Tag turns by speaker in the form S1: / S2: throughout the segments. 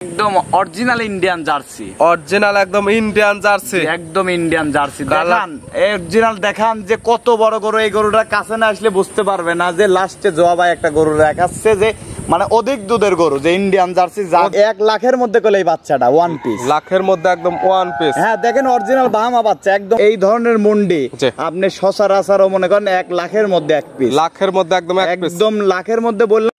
S1: একদম original Indian jersey,
S2: original একদম Indian jersey,
S1: একদম ইন্ডিয়ান জার্সি। দেখান অরিজিনাল, দেখান যে কত বড় গরু। এই গরুটা কাছে না আসলে বুঝতে পারবে না যে লাস্টে জোয়া ভাই একটা গরু দেখাচ্ছে যে মানে অধিক দুধের গরু, যে ইন্ডিয়ান জার্সি। 1 লাখের মধ্যে কোলে এই বাচ্চাটা ওয়ান পিস,
S2: লাখের মধ্যে একদম ওয়ান পিস।
S1: হ্যাঁ দেখেন অরিজিনাল বাহামা বাচ্চা একদম। এই ধরনের মুন্ডি আপনি সচরাচরও মনে করেন 1 লাখের মধ্যে এক পিস,
S2: লাখের মধ্যে একদম
S1: একদম লাখের মধ্যে বললাম।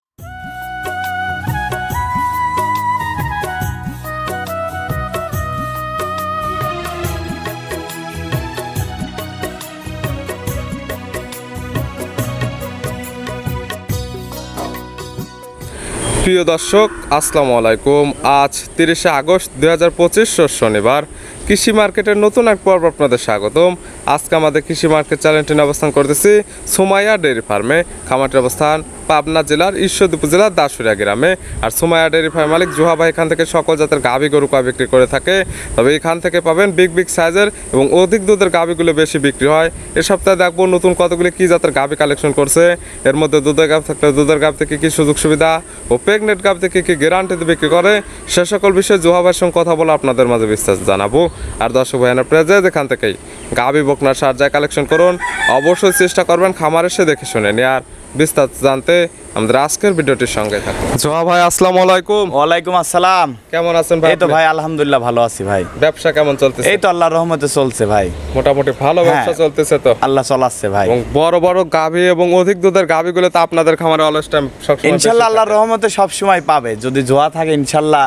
S2: প্রিয় দর্শক আসসালামু আলাইকুম। আজ 30শে আগস্ট 2025 শনিবার। কৃষি মার্কেটের নতুন এক পর্ব আপনাদের স্বাগতম। আজকে আমাদের কৃষি মার্কেট চ্যানেলটি অবস্থান করতেছি সুমাইয়া ডেয়ারি ফার্মে। খামারটির অবস্থান পাবনা জেলার ঈশ্বরদী উপজেলার দাসুরিয়া গ্রামে। আর সুমাইয়া ডেয়ারি ফার্ম মালিক জোহা ভাই এখান থেকে সকল জাতের গাভী গরু বিক্রি করে থাকে। তবে এখান থেকে পাবেন বিগ সাইজের এবং অধিক দুধের গাভীগুলো বেশি বিক্রি হয়। এ সপ্তাহে দেখবো নতুন কতগুলি কী জাতের গাভী কালেকশন করছে। এর মধ্যে দুধের গাভ থাকলে দুধের গাভ থেকে কী সুযোগ সুবিধা ও প্রেগনেন্ট গাভ থেকে কী গ্যারান্টিতে বিক্রি করে, সে সকল বিষয়ে জোহা ভাইয়ের সঙ্গে কথা বলে আপনাদের মাঝে বিস্তারিত জানাবো। আর দর্শক ভাই আপনারা যেখান থেকেই গাভী বকনার সার যায় কালেকশন করুন, অবশ্যই চেষ্টা করবেন খামার এসে দেখে শুনে নিয়ে। আর বিস্তারিত জানতে আমাদের আজকের ভিডিওটির সঙ্গে থাকুন। জোহা ভাই আসসালামু আলাইকুম।
S1: ওয়ালাইকুম আসসালাম।
S2: কেমন আছেন ভাই?
S1: এই তো ভাই আলহামদুলিল্লাহ ভালো আছি ভাই।
S2: ব্যবসা কেমন চলতেছে?
S1: এই তো আল্লাহর রহমতে চলছে ভাই,
S2: মোটামুটি ভালো ব্যবসা চলতেছে তো?
S1: আল্লাহ চলাচ্ছে ভাই।
S2: এবং বড় বড় গাভী এবং অধিক দুধের গাভীগুলো তো আপনাদের খামারে অলওয়েজ টাইম সবসময়
S1: ইনশাআল্লাহ আল্লাহর রহমতে সব সময় পাবে যদি জোয়া থাকে। ইনশাআল্লাহ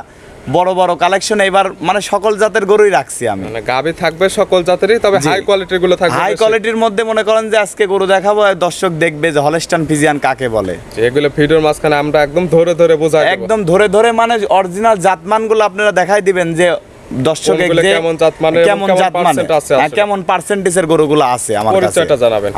S1: বড় বড় কালেকশন এবার মানে সকল জাতের গরুই রাখছি আমি।
S2: মানে গাভী থাকবে সকল জাতেরই, তবে হাই কোয়ালিটির গুলো থাকবে।
S1: হাই কোয়ালিটির মধ্যে মনে করেন যে আজকে গরু দেখাবো, দর্শক দেখবে যে হলস্টাইন ফ্রিজিয়ান কাকে বলে।
S2: এগুলো ভিডিওর মাঝখানে আমরা একদম ধরে ধরে বোঝাই দেব,
S1: একদম ধরে ধরে মানে অরিজিনাল জাতমানগুলো আপনারা দেখাই দিবেন যে দর্শক
S2: কেমন
S1: পার্সেন্টেজের গরুগুলো আছে আমার কাছে।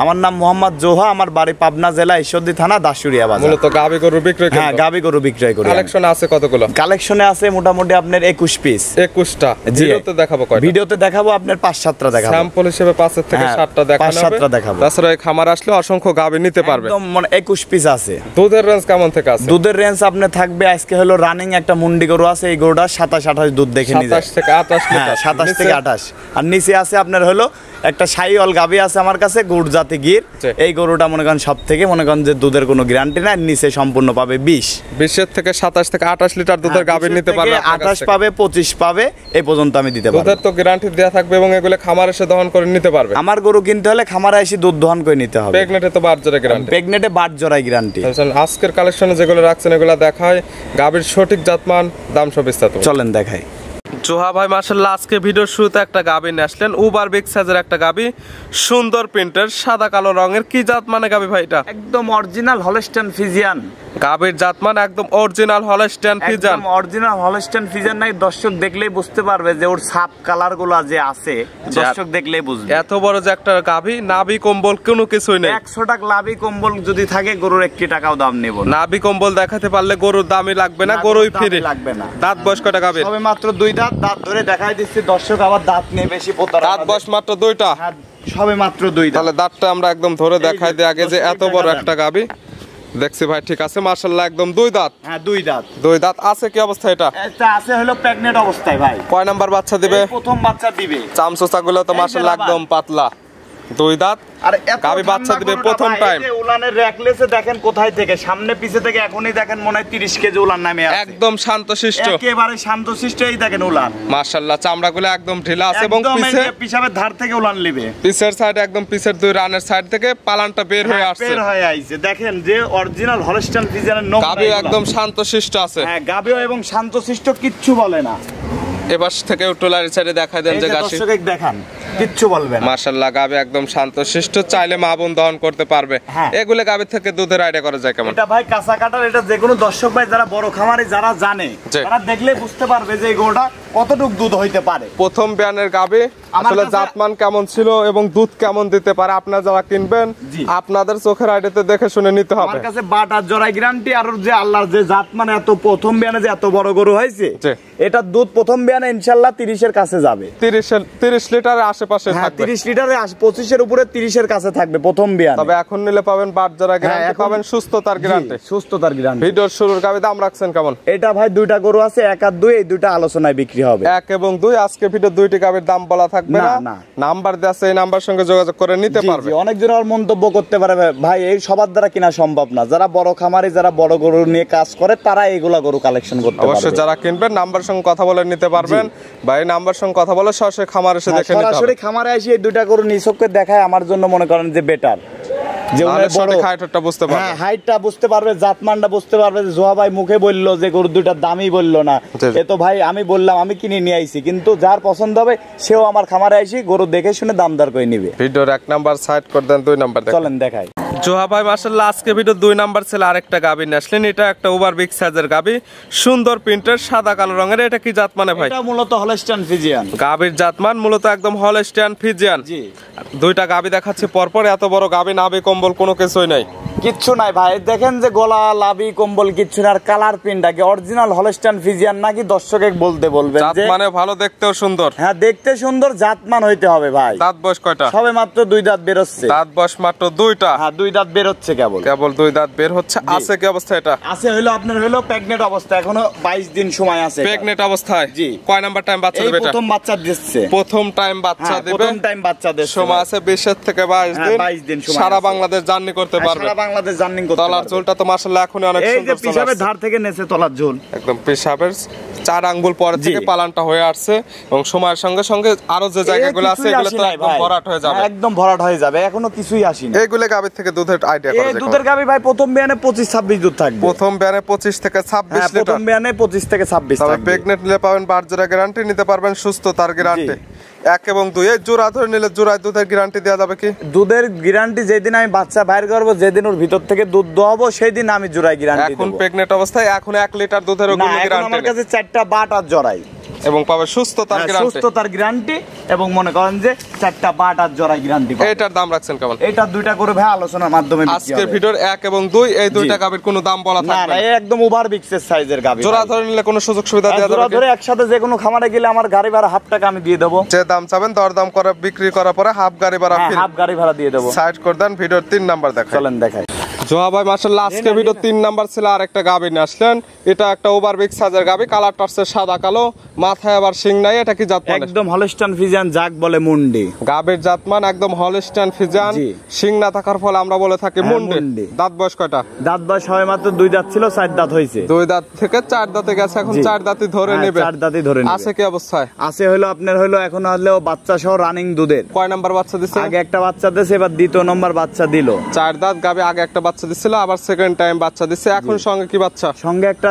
S1: আমার নাম মোহাম্মদ জোহা, আমার বাড়ি পাবনা জেলা ঈশ্বরদী থানা দাসুরিয়া বাজার।
S2: মূলত গাভী গরু বিক্রয় করেন?
S1: হ্যাঁ গাভী গরু বিক্রয় করি।
S2: কালেকশন আছে কতগুলো?
S1: কালেকশনে আছে মোটামুটি আপনার 21 পিস।
S2: 21টা ভিডিওতে দেখাবো কয়টা?
S1: ভিডিওতে দেখাবো আপনার 5-7টা দেখাবো।
S2: স্যাম্পল হিসেবে 5 থেকে 7টা দেখানো হবে।
S1: 5-7টা দেখাবো।
S2: তাছাড়া এই খামার আসলে অসংখ্য গাভী নিতে পারবে।
S1: একদম মানে 21 পিস আছে।
S2: দুধের রেঞ্জ কেমন থেকে আছে?
S1: দুধের রেঞ্জ আপনার থাকবে আজকে হলো রানিং একটা মুন্ডি গরু আছে, এই গরুটা 27-28 দুধ দেখে নিয়ে
S2: 27 থেকে 28 লিটার।
S1: 27 থেকে 28। আর নিচে আছে আপনার হলো একটা শাহিওয়াল গাভী আছে আমার কাছে, গুড় জাতি গির। এই গরুটা মনে করেন সব থেকে মনে করেন যে দুধের কোনো গ্যারান্টি নাই, নিচে সম্পূর্ণ পাবে 20
S2: এর থেকে 27 থেকে 28 লিটার দুধের গাভী নিতে পারবে।
S1: 28 পাবে, 25 পাবে, এই পর্যন্ত আমি দিতে পারবো।
S2: দুধের তো গ্যারান্টি দেয়া থাকবে এবং এগুলো খামার এসে দহন করে নিতে পারবে।
S1: আমার গরু কিনতে হলে খামারে এসে দুধ দহন করে নিতে হবে।
S2: প্রেগনেন্টে তো বাট জোড়া গ্যারান্টি।
S1: প্রেগনেন্টে বাট জোড়াই গ্যারান্টি।
S2: আজকের কালেকশনে যেগুলো রাখছেন এগুলো দেখায় গাভীর সঠিক জাতমান, দাম সব বিস্তারিত
S1: চলেন দেখাই।
S2: জোহা ভাই মাশাআল্লাহ আজকে ভিডিওর শুরুতে একটা গাভী নিয়ে আসলেন, উবার বিগ সাইজের একটা গাভী, সুন্দর প্রিন্টের, সাদা কালো রঙের। কি জাত মানে গাভী ভাই এটা?
S1: একদম অরিজিনাল হলস্টাইন ফ্রিজিয়ান।
S2: গাভীর জাত মানে একদম অরিজিনাল হলস্টাইন ফ্রিজিয়ান।
S1: একদম অরিজিনাল হলস্টাইন ফ্রিজিয়ান নাই, দর্শক দেখলেই বুঝতে পারবে যে ওর সাপ কালার গুলো যে আছে, দর্শক দেখলেই বুঝবে।
S2: এত বড় যে একটা গাভী, নাভি কম্বল কোনো কিছুই নেই।
S1: 100 টাকা নাভি কম্বল যদি থাকে গরুর 1 টাকাও দাম নেব না।
S2: নাভি কম্বল দেখাতে পারলে গরুর দামই লাগবে না, গরুই ফ্রি
S1: লাগবে না।
S2: দাঁত বয়স কয়টা গাভীর?
S1: সবে মাত্র 2 দাঁত। দাঁত ধরে দেখাই দিচ্ছি দর্শক, আবার দাঁত নেই বেশি প্রতারণা।
S2: দাঁত বয়স মাত্র 2টা?
S1: সবে মাত্র 2 দাঁত।
S2: তাহলে দাঁতটা আমরা একদম ধরে দেখাই দিই আগে যে এত বড় একটা গাভী দেখছি ভাই। ঠিক আছে মাশাআল্লাহ একদম 2 দাঁত।
S1: হ্যাঁ 2 দাঁত।
S2: 2 দাঁত আছে। কি অবস্থা এটা?
S1: এটা আছে হলো প্রেগন্যান্ট অবস্থায় ভাই।
S2: কয় নাম্বার বাচ্চা দিবে?
S1: প্রথম বাচ্চা দিবে।
S2: চামচোচাগুলো তো মাশাআল্লাহ একদম পাতলা। 2 দাঁত
S1: আর
S2: গাভী বাচ্চা দিবে প্রথম টাইম।
S1: এই উলানের র্যাকলেসে দেখেন কোথায় থেকে, সামনে পিছে থেকে এখনই দেখেন মনে হয় 30 কেজি উলান নামে আছে।
S2: একদম শান্তশিষ্ট,
S1: একেবারে শান্তশিষ্ট। এই দেখেন উলান
S2: মাশাআল্লাহ, চামড়াগুলো একদম ঢিলা আছে এবং
S1: পিছাবের ধার থেকে উলান লিবে।
S2: পিছের সাইডে একদম পিছের 2 রানের সাইড থেকে পালানটা বের হয়ে আসছে,
S1: বের হয়ে আইছে। দেখেন যে অরিজিনাল হলস্টাইন ফ্রিজিয়ানের নখ।
S2: গাভী একদম শান্তশিষ্ট আছে।
S1: হ্যাঁ গাভী এবং শান্তশিষ্ট, কিচ্ছু বলে না।
S2: এবার থেকে উটলার সাইডে দেখাই দেন যে গাছি
S1: দর্শক দেখান, কিচ্ছু বলবে না।
S2: মাশাআল্লাহ গাভী একদম শান্তশিষ্ট, চাইলে মা বোন দহন করতে পারবে। এগুলো গাভীর থেকে দুধের আইডিয়া করা যায় কেমন?
S1: এটা ভাই কাঁচা কাটার, এটা যে কোনো দর্শক ভাই যারা বড় খামারে যারা জানে তারা দেখলে বুঝতে পারবে যে এই গরুটা কতটুক দুধ হইতে পারে।
S2: প্রথম বিয়ানের গাবি আসলে জাতমান কেমন ছিল এবং দুধ কেমন দিতে পারে আপনারা যারা কিনবেন আপনাদের চোখের আইডিতে দেখে শুনে নিতে হবে।
S1: আমার কাছে বাটার জরাই গ্যারান্টি। আর যে আল্লাহর যে জাতমান এত প্রথম বিয়ানে যে এত বড় গরু হয়েছে, এটা দুধ প্রথম বিয়ানে ইনশাআল্লাহ 30 এর কাছে যাবে।
S2: 30 লিটারের আশেপাশে থাকবে।
S1: 30 লিটারে 25 এর উপরে 30 এর কাছে থাকবে প্রথম বিয়ানে।
S2: তবে এখন নিলে পাবেন বাট জরা গ্যারান্টি, পাবেন সুস্থতার গ্যারান্টি।
S1: সুস্থতার গ্যারান্টি।
S2: ভিডিওর শুরুর গাবি দাম রাখছেন কেমন?
S1: এটা ভাই দুইটা গরু আছে, 1 আর 2, এই দুইটা আলোচনায় বিক্রি হবে।
S2: 1 এবং 2 আজকে ভিডিও দুইটি গাবির দাম বলা থাকবে না। নাম্বার দেয়া আছে, এই নাম্বার সঙ্গে যোগাযোগ করে নিতে পারবে।
S1: অনেকজন আর মন্তব্য করতে পারে ভাই এই সবার দ্বারা কিনা সম্ভব না। যারা বড় খামারি, যারা বড় গরু নিয়ে কাজ করে, তারা এইগুলা গরু কালেকশন করতে পারবে।
S2: অবশ্যই যারা কিনবেন নাম্বার সঙ্গে কথা বলে নিতে পারবেন। ভাই নাম্বার সঙ্গে কথা বলে সরাসরি খামারে এসে দেখে নিতে হবে।
S1: সরাসরি খামারে এসে এই দুইটা গরু নিছককে দেখায় আমার জন্য মনে করেন যে বেটার। যে বড় হাইটটা বুঝতে পারবে, হ্যাঁ হাইটটা বুঝতে পারবে, জাতমানটা বুঝতে পারবে। জোয়া ভাই মুখে বললো যে গরু দুইটার দামই বললো না, এ তো ভাই আমি বললাম আমি কিনে নিয়ে আইছি, কিন্তু যার পছন্দ হবে সেও আমার খামারে আইসি গরু দেখে শুনে দাম দর করে নিবে।
S2: ভিডিওর 1 নাম্বার সাইড করে দেন, 2 নাম্বার দেখেন।
S1: চলেন দেখাই।
S2: জোহা ভাই মাশাআল্লাহ আজকে ভিডিও 2 নাম্বার ছিল আরেকটা গাবি নিয়ে আসলেন। এটা একটা ওভার বিগ সাইজের গাবি, সুন্দর প্রিন্টের, সাদা কালো রঙের। এটা কি জাত মানে ভাই?
S1: এটা মূলত হলস্টাইন ফ্রিজিয়ান।
S2: গাবির জাতমান মূলত একদম হলস্টাইন ফ্রিজিয়ান।
S1: জি।
S2: দুইটা গাবি দেখাচ্ছি পরপর। এত বড় গাবি, নাভি কম্বল কোনো কিছুই নাই,
S1: কিচ্ছু নাই ভাই। দেখেন যে গলা, লাভি, কম্বল কিচ্ছু না। আর কালার প্রিন্টটা কি অরিজিনাল হলস্টাইন ফ্রিজিয়ান নাকি দর্শকে বলতে বলবেন
S2: জাত
S1: যে
S2: মানে ভালো, দেখতেও সুন্দর।
S1: হ্যাঁ দেখতে সুন্দর, জাতমান হইতে হবে ভাই।
S2: দাঁত বয়স কয়টা?
S1: সবে মাত্র 2 দাঁত বের হচ্ছে।
S2: দাঁত বয়স মাত্র 2টা?
S1: হ্যাঁ 2 দাঁত বের হচ্ছে কেবল
S2: 2 দাঁত বের হচ্ছে। আছে কি অবস্থা? এটা
S1: আছে হলো আপনার হলো প্রেগন্যান্ট অবস্থা, এখনো 22 দিন সময় আছে।
S2: প্রেগন্যান্ট অবস্থায়?
S1: জি।
S2: কয় নাম্বার টাইম বাচ্চা দিবে এটা?
S1: প্রথম বাচ্চা দিচ্ছে।
S2: প্রথম টাইম বাচ্চা দিবে।
S1: প্রথম টাইম বাচ্চা দিচ্ছে।
S2: সময় আছে 20 থেকে 22 দিন।
S1: 22 দিন সময়।
S2: সারা বাংলাদেশ জার্নি করতে পারবে।
S1: সারা বাংলাদেশ জার্নি করতে পারবে।
S2: তলার ঝোলটা তো মাশাআল্লাহ এখনই অনেক সুন্দর।
S1: এই যে পিছাবের ধার থেকে নেছে তলার ঝোল,
S2: একদম পেশাবের 4 আঙ্গুল পরে থেকে পালানটা হয়ে আসছে এবং সময়ের সঙ্গে সঙ্গে আরো যে জায়গাগুলো আছে এগুলো তো একদম ভরাট হয়ে যাবে।
S1: একদম ভরাট হয়ে যাবে, এখনো কিছুই আসেনি।
S2: এইগুলো গাবির থেকে দুধের আইডিয়া করা যায়।
S1: এই দুধের গাবি ভাই প্রথম বিয়ানে 25-26 দুধ থাকবে।
S2: প্রথম বিয়ানে 25 থেকে 26 লিটার।
S1: প্রথম বিয়ানে 25 থেকে 26
S2: তবে
S1: থাকবে।
S2: প্রেগন্যান্ট নিলে পাবেন বারজোড়া গ্যারান্টি, নিতে পারবেন সুস্থতার গ্যারান্টি। 1 এবং 2 এই জোড়া ধরে নিলে জোড়ায় দুধের গ্যারান্টি দেওয়া যাবে কি?
S1: দুধের গ্যারান্টি যেদিন আমি বাচ্চা বাইর করব, যেদিন ওর ভিতর থেকে দুধ দোয়াবো, সেই দিন আমি জোড়ায় গ্যারান্টি দেব।
S2: এখন প্রেগন্যান্ট অবস্থায় এখন 1 লিটার দুধেরও কোনো গ্যারান্টি নেই।
S1: আমার কাছে 4টা বাট আর জরাই
S2: এবং পাবে সুস্থতার গ্যারান্টি।
S1: সুস্থতার গ্যারান্টি এবং মনে করেন যে 4টা বাট আর জরাই গ্যারান্টি পাবে।
S2: এটার দাম রাখছেন কেমন?
S1: এটা দুইটা করে ভাই আলোচনার মাধ্যমে বিক্রি হবে।
S2: আজকের ভিডিওর 1 এবং 2 এই দুইটা গাবির কোনো দাম বলা থাকবে না।
S1: না এই একদম ওভার বিগ সাইজের গাবি।
S2: জোড়া ধরে নিলে কোনো সুযোগ সুবিধা দেওয়া যাবে?
S1: জোড়া ধরে একসাথে যে কোনো খামারে গেলে আমার গাড়ি ভাড়া হাফ টাকা আমি দিয়ে দেব।
S2: যে দাম চাবেন দরদাম করে বিক্রি করার পরে হাফ গাড়ি ভাড়া ফ্রি।
S1: হাফ গাড়ি ভাড়া দিয়ে দেব।
S2: সাইড করে দেন। ভিডিওর 3 নাম্বার দেখাই।
S1: চলেন দেখাই।
S2: জোহা ভাই মাশাআল্লাহ আজকে ভিডিও 3 নাম্বার ছিল আরেকটা গাবি নিয়ে আসলেন। এটা একটা ওভার বিগ সাইজের গাবি, কালারটা হচ্ছে সাদা কালো, মাথায় আবার শিং নাই। এটা কি জাত মানে?
S1: একদম হলস্টাইন ফ্রিজিয়ান, যাক বলে মুন্ডি।
S2: গাবির জাতমান একদম হলস্টাইন ফ্রিজিয়ান, শিং না থাকার ফলে আমরা বলে থাকি মুন্ডি। দাঁত বয়স কয়টা?
S1: দাঁত বয়স হয় মাত্র 2 দাঁত ছিল, 4 দাঁত হইছে।
S2: 2 দাঁত থেকে 4 দাঁতে গেছে, এখন 4 দাঁতই ধরে নেবে।
S1: 4 দাঁতই ধরে নেবে।
S2: আছে কি অবস্থায়?
S1: আছে হলো আপনার হলো এখন হলো বাচ্চা সহ রানিং দুধের।
S2: কয় নাম্বার বাচ্চা দিছে?
S1: আগে একটা বাচ্চা দিছে, এবার দ্বিতীয় নম্বর বাচ্চা দিল।
S2: 4 দাঁত গাবি, আগে একটা বাচ্চা দিছিল, আবার সেকেন্ড টাইম বাচ্চা দিছে। এখন সঙ্গে কি বাচ্চা?
S1: সঙ্গে একটা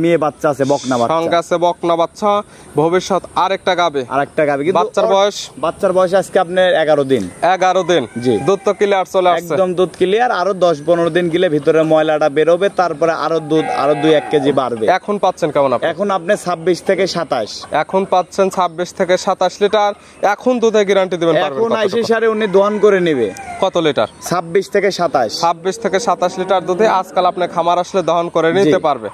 S1: মেয়ে বাচ্চা আছে, বকনা বাচ্চা।
S2: সঙ্গে আছে বকনা বাচ্চা। ভবিষ্যৎ আরেকটা গাবি,
S1: আরেকটা গাবি। কিন্তু বাচ্চার বয়স আজকে আপনার 11 দিন।
S2: 11 দিন। জি। দুধ তো ক্লিয়ার চলে আসছে,
S1: একদম দুধ ক্লিয়ার। আরো 10-15 দিন গেলে ভিতরে ময়লাটা বেরোবে, তারপরে আরো দুধ আরো 2-1 কেজি বাড়বে।
S2: এখন পাচ্ছেন কেমন আপনি?
S1: এখন আপনি 26 থেকে 27।
S2: এখন পাচ্ছেন 26 থেকে 27 লিটার। এখন দুধে গ্যারান্টি দিবেন পারবেন?
S1: এখন আইসি সারে উনি দোয়ান করে নেবে।
S2: কত লিটার?
S1: 26 থেকে 27।
S2: 26 থেকে 27 লিটার দুধে আজকাল আপনি খামার আসলে দহন করে নিতে পারবে।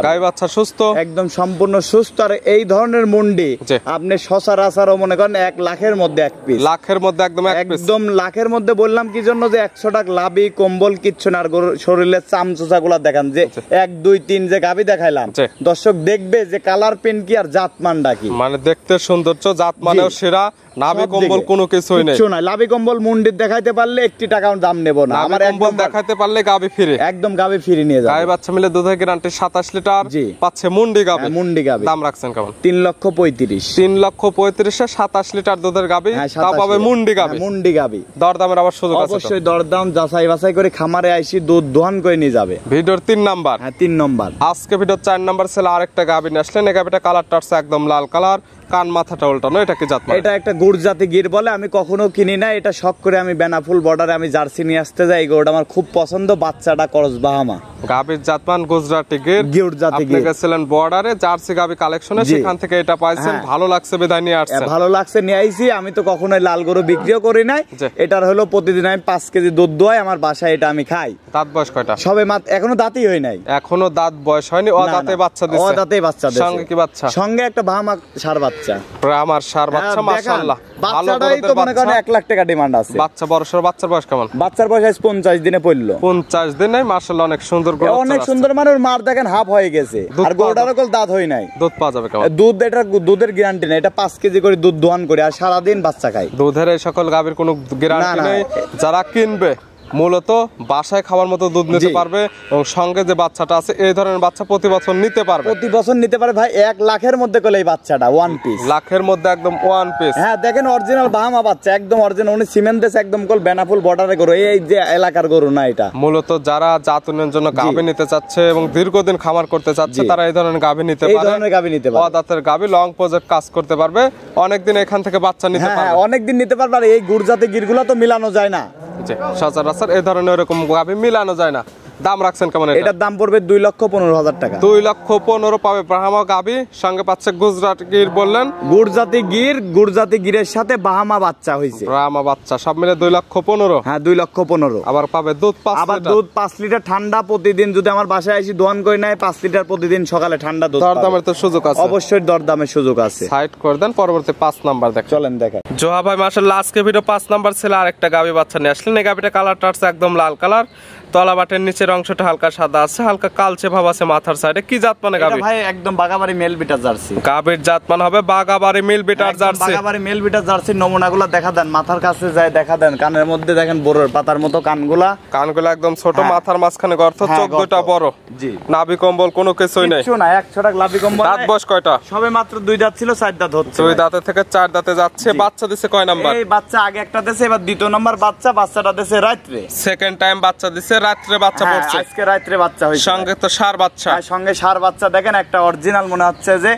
S2: গাই বাচ্চা সুস্থ,
S1: একদম সম্পূর্ণ সুস্থ। আর এই ধরনের মুন্ডি আপনি সচরাচরও মনে করেন 1 লাখের মধ্যে 1 পিস।
S2: লাখের মধ্যে একদম
S1: একদম লাখের মধ্যে বললাম কি জন্য, যে 100 টাকা লাভি কম্বল কিচ্ছু না। আর শরীরের চামচোচা গুলা দেখান, যে 1 2 3 যে গাবি দেখাইলাম, দর্শক দেখবে যে কালার পেন কি আর জাতমানটা কি।
S2: মানে দেখতে সৌন্দর্য, জাতমানেও সেরা, নাভি কম্বল কোনো কিছুই নেই।
S1: কিছু না, লাভি কম্বল মুন্ডির দেখাইতে পারলে 1 টাকাও দাম নেব না।
S2: আমার কম্বল দেখাইতে পারলে গাবি ফ্রি,
S1: একদম গাবি ফ্রি নিয়ে যাবে।
S2: গাই বাচ্চা মিলে দুধের গ্যারান্টি 27 লিটার পাচ্ছে মুন্ডি গাবি।
S1: মুন্ডি গাবি
S2: দাম রাখছেন কেমন?
S1: 3,35,000।
S2: 3,35,000 27 লিটার দুধের গাবি, তা পাবে মুন্ডি গাবি।
S1: মুন্ডি গাবি
S2: দরদামের আবার সুযোগ আছে?
S1: অবশ্যই দরদাম যাচাই বাছাই করে খামারে আইসি দুধ দোহান করে নিয়ে যাবে।
S2: ভিডিওর 3 নাম্বার।
S1: হ্যাঁ 3 নাম্বার।
S2: আজকে ভিডিওর 4 নাম্বার ছিল আরেকটা গাবি নিয়ে আসলেন। এই গাবিটা কালারটা হচ্ছে একদম লাল কালার, কান মাথাটা উল্টানো, এটা কি জাত মানে?
S1: এটা একটা গুড়জাতি গির বলে, আমি কখনো কিনি না, এটা শখ করে আমি বেনাফুল বর্ডারে আমি জার্সি নিয়ে আসতে যাই। এই গরুটা আমার খুব পছন্দ, বাচ্চাটা করস বাহামা।
S2: গাভীর জাতমান গুজরাটি গির,
S1: গুজরাটি
S2: আপনি
S1: গির।
S2: গেছিলেন বর্ডারে জার্সি গাভী কালেকশনে,
S1: জি।
S2: সেখান থেকে এটা পাইছেন,
S1: হ্যাঁ।
S2: ভালো লাগছে বিদায় নিয়ে আসছেন।
S1: ভালো লাগছে নিয়ে আইছি। আমি তো কখনোই লাল গরু বিক্রিও করি নাই।
S2: জি।
S1: এটার হলো প্রতিদিন আমি 5 কেজি দুধ দোয়াই, আমার বাসায় এটা আমি খাই।
S2: দাঁত বয়স কয়টা?
S1: সবে মাত্র, এখনো দাঁতই হয় নাই।
S2: এখনো দাঁত বয়স হয়নি, ও দাঁতে বাচ্চা দিচ্ছে।
S1: ও দাঁতেই বাচ্চা দিচ্ছে।
S2: সঙ্গে কি বাচ্চা?
S1: সঙ্গে একটা বাহামা ষাঁড় বাচ্চা।
S2: আমার সার বাচ্চা,
S1: হ্যাঁ, দেখান।
S2: মাশাআল্লাহ। ভালো
S1: বাচ্চাটাই তো মনে করেন 1 লাখ টাকা ডিমান্ড আছে।
S2: বাচ্চা বড়সড়, বাচ্চার বয়স কেমন?
S1: বাচ্চার বয়স আজ 50 দিনে পড়লো।
S2: 50 দিনে মাশাআল্লাহ, অনেক সুন্দর গরু।
S1: অনেক সুন্দর, মানে ওর মার দেখেন হাফ হয়ে গেছে।
S2: দুধ
S1: আর গরুটারও কল দাঁত হয় নাই।
S2: দুধ পাওয়া যাবে কেমন?
S1: দুধ, এটা দুধের গ্যারান্টি নেই। এটা 5 কেজি করে দুধ দোয়ান করে আর সারাদিন বাচ্চা খায়।
S2: দুধের এই সকল গাভীর কোনো গ্যারান্টি
S1: না, না।
S2: নেই। যারা কিনবে মূলত বাসায় খাওয়ার মতো দুধ নিতে
S1: জি।
S2: পারবে, এবং সঙ্গে যে বাচ্চাটা আছে এই ধরনের বাচ্চা প্রতি বছর নিতে পারবে।
S1: প্রতি বছর নিতে পারে ভাই। 1 লাখের মধ্যে কলে এই বাচ্চাটা ওয়ান পিস।
S2: লাখের মধ্যে একদম ওয়ান পিস।
S1: হ্যাঁ দেখেন, অরিজিনাল বাহামা বাচ্চা, একদম অরিজিনাল। উনি সিমেন্ট দেশ একদম কল বেনাফুল বর্ডারে গরু, এই যে এলাকার গরু না এটা।
S2: মূলত যারা জাত উন্নয়নের জন্য গাভী নিতে চাচ্ছে এবং দীর্ঘদিন খামার করতে চাচ্ছে,
S1: জি।
S2: তারা এই ধরনের গাভী নিতে
S1: এই
S2: পারে।
S1: ধরনের গাভী নিতে পারে।
S2: অদাঁতের গাভী লং প্রজেক্ট কাজ করতে পারবে, অনেকদিন এখান থেকে বাচ্চা নিতে
S1: হ্যাঁ হ্যাঁ,
S2: পারবে।
S1: অনেকদিন নিতে পারবে। আর এই গুড়জাতে গিরগুলো তো মিলানো যায় না।
S2: জি, সচরাচর এই ধরনের এরকম গাভী মিলানো যায় না। দাম রাখছেন কেমন এটা?
S1: এটার দাম পড়বে 2,15,000 টাকা।
S2: 2,15,000 পাবে ব্রাহ্মা গাভী, সঙ্গে পাচ্ছে গুজরাট গির বললেন।
S1: গুড়জাতি গিরের সাথে বাহামা বাচ্চা হয়েছে।
S2: ব্রাহ্মা বাচ্চা সব মিলে 2,15,000।
S1: হ্যাঁ 2,15,000।
S2: আবার পাবে দুধ 5
S1: আবার
S2: লিটার।
S1: দুধ 5 লিটার ঠান্ডা প্রতিদিন। যদি আমার বাসায় এসে দোয়ান করে নেয় 5 লিটার প্রতিদিন সকালে ঠান্ডা দুধ পাবে।
S2: দরদামের তো সুযোগ আছে।
S1: অবশ্যই দরদামের সুযোগ আছে।
S2: সাইড করে দেন, পরবর্তী 5 নাম্বার দেখ।
S1: চলেন দেখাই।
S2: জোহা ভাই মাশাআল্লাহ, আজকে ভিডিও 5 নাম্বার ছিল আরেকটা গাভী বাচ্চা নিয়ে আসলেন। এই গাভীটা কালারটা আছে একদম লাল কালার, তলা বাটের নিচের অংশটা হালকা সাদা আছে, হালকা কালচে ভাব আছে মাথার সাইডে। কি জাত মানে
S1: এটা
S2: গাভী?
S1: ভাই একদম বাগাবাড়ি মেল বিটার জার্সি।
S2: গাভীর জাত মানে হবে বাগাবাড়ি মিল বিটার
S1: একদম
S2: জার্সি।
S1: বাগাবাড়ি মেল বিটার জার্সির নমুনাগুলো দেখা দেন, মাথার কাছে যায় দেখা দেন। কানের মধ্যে দেখেন বড়র পাতার মতো কানগুলা।
S2: কানগুলো একদম ছোট,
S1: হ্যাঁ।
S2: মাথার মাঝখানে গর্ত,
S1: হ্যাঁ,
S2: চোখ দুটো
S1: গর্ত।
S2: বড়।
S1: জি।
S2: নাভি কম্বল কোনো কিছুই নেই।
S1: কিছু না, 100 টাকা লাভি কম্বল।
S2: দাঁত বয়স কয়টা?
S1: সবে মাত্র 2 দাঁত ছিল, 4 দাঁত হচ্ছে।
S2: 2 দাঁতে থেকে 4 দাঁতে যাচ্ছে। বাচ্চা দিছে কয় নাম্বার?
S1: এই বাচ্চা আগে একটা দেশে, এবার দ্বিতীয় নাম্বার বাচ্চা। বাচ্চাটা দেশে রাত্রে।
S2: সেকেন্ড টাইম বাচ্চা দিছে, রাত্রে বাচ্চা
S1: হ্যাঁ,
S2: পড়ছে।
S1: আজকে রাত্রে বাচ্চা হয়েছে।
S2: সঙ্গে তো সার বাচ্চা।
S1: আর সঙ্গে ষাঁড় বাচ্চা দেখেন, একটা অরিজিনাল মনে হচ্ছে যে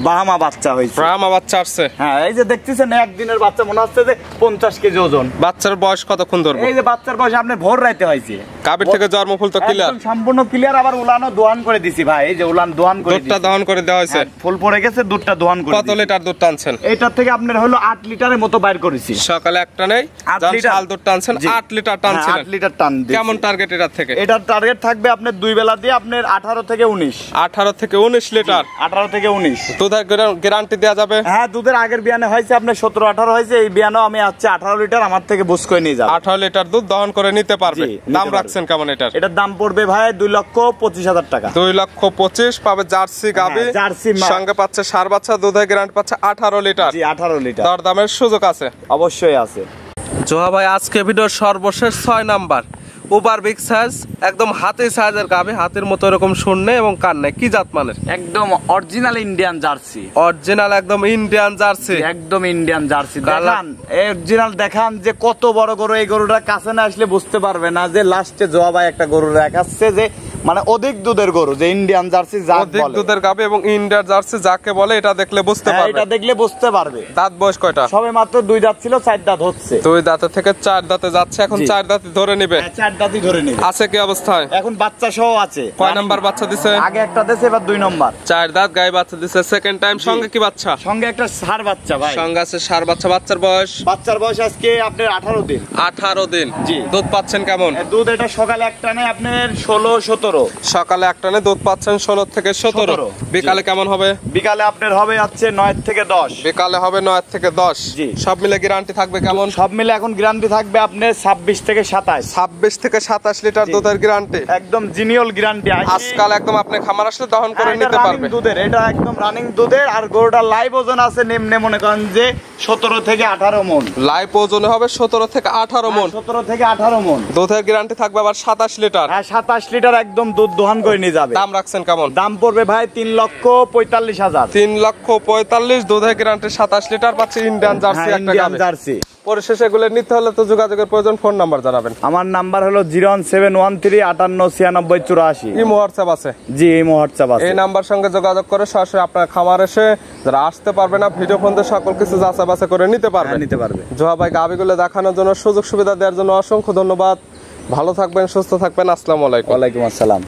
S1: বাহামা বাচ্চা হয়েছে।
S2: ব্রাহ্মা বাচ্চা আসছে।
S1: হ্যাঁ, এই যে দেখতেছেন একদিনের বাচ্চা, মনে হচ্ছে যে 50 কেজি ওজন।
S2: বাচ্চার বয়স কতক্ষণ ধরবে?
S1: এই যে বাচ্চার বয়স আপনার ভোর রাইতে হয়েছে।
S2: গাভীর থেকে জন্মফুল তো ক্লিয়ার,
S1: একদম সম্পূর্ণ ক্লিয়ার। আবার উলানো দোয়ান করে দিছি ভাই। এই যে উলান দোয়ান করে
S2: দুধটা
S1: দিছি।
S2: দহন করে দেওয়া হয়েছে।
S1: হ্যাঁ, ফুল পড়ে গেছে, দুধটা দোয়ান করে
S2: কত
S1: দিছি।
S2: লিটার দুধ টানছেন?
S1: এটার থেকে আপনার হলো 8 লিটারের মতো বাইর করেছি।
S2: সকালে একটা নেই,
S1: 8
S2: যখন
S1: লিটার।
S2: শাল দুধ টানছেন
S1: জি।
S2: 8 লিটার
S1: হ্যাঁ,
S2: টানছিলেন।
S1: 8 লিটার টান দিছি।
S2: কেমন টার্গেট এটার থেকে?
S1: এটার টার্গেট থাকবে আপনার 2 বেলা দিয়ে আপনার 18 থেকে 19।
S2: 18 থেকে 19 লিটার
S1: 18 থেকে 19
S2: দুধের গ্যারান্টি দেওয়া যাবে।
S1: হ্যাঁ, দুধের আগের বিয়ানে হয়েছে আপনার 17-18 হয়েছে। এই বিয়ানেও আমি আছে 18 লিটার আমার থেকে বুঝ করে নিয়ে যাবো।
S2: 18 লিটার দুধ দহন করে নিতে পারবে।
S1: জি, নিতে
S2: দাম
S1: পারবে।
S2: রাখছেন কেমন এটার?
S1: এটার দাম পড়বে ভাই 2,25,000 টাকা।
S2: 2,25,000 পাবে জার্সি গাভী,
S1: হ্যাঁ, জার্সি মা।
S2: সঙ্গে পাচ্ছে সার বাচ্চা, দুধের গ্যারান্টি পাচ্ছে 18 লিটার।
S1: জি, 18 লিটার
S2: দরদামের সুযোগ আছে।
S1: অবশ্যই আছে।
S2: জোহা ভাই আজকে ভিডিওর সর্বশেষ 6 নাম্বার ওভার বিগ সাইজ, একদম হাতি সাইজের গাভী, হাতির মতো এরকম শূন্য এবং কান নেই। কি জাত মানের?
S1: একদম অরিজিনাল ইন্ডিয়ান জার্সি।
S2: অরিজিনাল একদম ইন্ডিয়ান জার্সি।
S1: একদম ইন্ডিয়ান জার্সি।
S2: কালার-
S1: দেখান, অরিজিনাল দেখান যে কত বড় গরু। এই গরুটা কাছে না আসলে বুঝতে পারবে না যে লাস্টে জোয়া ভাই একটা গরু দেখাচ্ছে যে মানে অধিক দুধের গরু, যে ইন্ডিয়ান জার্সি জাত
S2: অধিক
S1: বলে।
S2: দুধের গাভী এবং ইন্ডিয়ান জার্সি যাকে বলে, এটা দেখলে বুঝতে
S1: হ্যাঁ,
S2: পারবে।
S1: এটা দেখলে বুঝতে পারবে।
S2: দাঁত বয়স কয়টা?
S1: সবে মাত্র 2 দাঁত ছিল, 4 দাঁত হচ্ছে।
S2: 2 দাঁতে থেকে 4 দাঁতে যাচ্ছে, এখন
S1: জি।
S2: 4 দাঁতে ধরে নিবে।
S1: হ্যাঁ, 4 দাঁতই ধরে নেবে।
S2: আছে কি অবস্থায়?
S1: এখন বাচ্চা সহ আছে।
S2: কয় নাম্বার বাচ্চা দিছে?
S1: আগে একটা দেশে, এবার 2 নম্বর।
S2: 4 দাঁত গায়ে বাচ্চা দিছে, সেকেন্ড টাইম। সঙ্গে কি বাচ্চা?
S1: সঙ্গে একটা ষাঁড় বাচ্চা ভাই।
S2: সঙ্গে আছে সার বাচ্চা। বাচ্চার বয়স?
S1: বাচ্চার বয়স আজকে আপনার 18 দিন।
S2: 18 দিন।
S1: জি।
S2: দুধ পাচ্ছেন কেমন?
S1: দুধ এটা সকালে একটা নেই আপনার 16-17।
S2: সকালে একটা নে দুধ পাচ্ছেন 16 থেকে 17।
S1: 17
S2: বিকালে কেমন হবে?
S1: বিকালে আপনার হবে হচ্ছে 9 থেকে 10।
S2: বিকালে হবে 9 থেকে 10।
S1: জি।
S2: সব মিলে গ্যারান্টি থাকবে কেমন?
S1: সব মিলে এখন গ্যারান্টি থাকবে আপনার 26 থেকে 27।
S2: 26 থেকে 27 লিটার
S1: জি।
S2: দুধের গ্যারান্টি।
S1: একদম জিনিয়ল গ্যারান্টি।
S2: আজকাল একদম আপনি খামার আসলে দহন করে নিতে পারবে।
S1: দুধের এটা একদম রানিং দুধের। আর গরুটা লাইভ ওজন আছে নিম্নে মনে করেন যে 17 থেকে 18 মণ।
S2: লাইভ ওজনে হবে 17 থেকে 18 মণ।
S1: 17 থেকে 18 মণ।
S2: দুধের গ্যারান্টি থাকবে আবার 27 লিটার।
S1: হ্যাঁ, 27 লিটার একদম একদম দুধ দোহান করে নিয়ে যাবে।
S2: দাম রাখছেন কেমন?
S1: দাম পড়বে ভাই 3,45,000।
S2: 3,45,000 দুধের গ্যারান্টি 27 লিটার পাচ্ছে ইন্ডিয়ান জার্সি একটা
S1: ইন্ডিয়ান
S2: গাভী।
S1: জার্সি।
S2: পরিশেষে এগুলো নিতে হলে তো যোগাযোগের প্রয়োজন, ফোন নাম্বার জানাবেন।
S1: আমার নাম্বার হলো 01713589684।
S2: ইমো হোয়াটসঅ্যাপ আছে?
S1: জি এই হোয়াটসঅ্যাপ আছে।
S2: এই নাম্বার সঙ্গে যোগাযোগ করে সরাসরি আপনার খামার এসে যারা আসতে পারবে না ভিডিও ফোন দিয়ে সকল কিছু যাচাই বাছাই করে নিতে পারবে।
S1: নিতে পারবে।
S2: জোহা ভাই গাভীগুলো দেখানোর জন্য, সুযোগ সুবিধা দেওয়ার জন্য অসংখ্য ধন্যবাদ। ভালো থাকবেন, সুস্থ থাকবেন। আসসালামু আলাইকুম।
S1: ওয়ালাইকুম আসসালাম।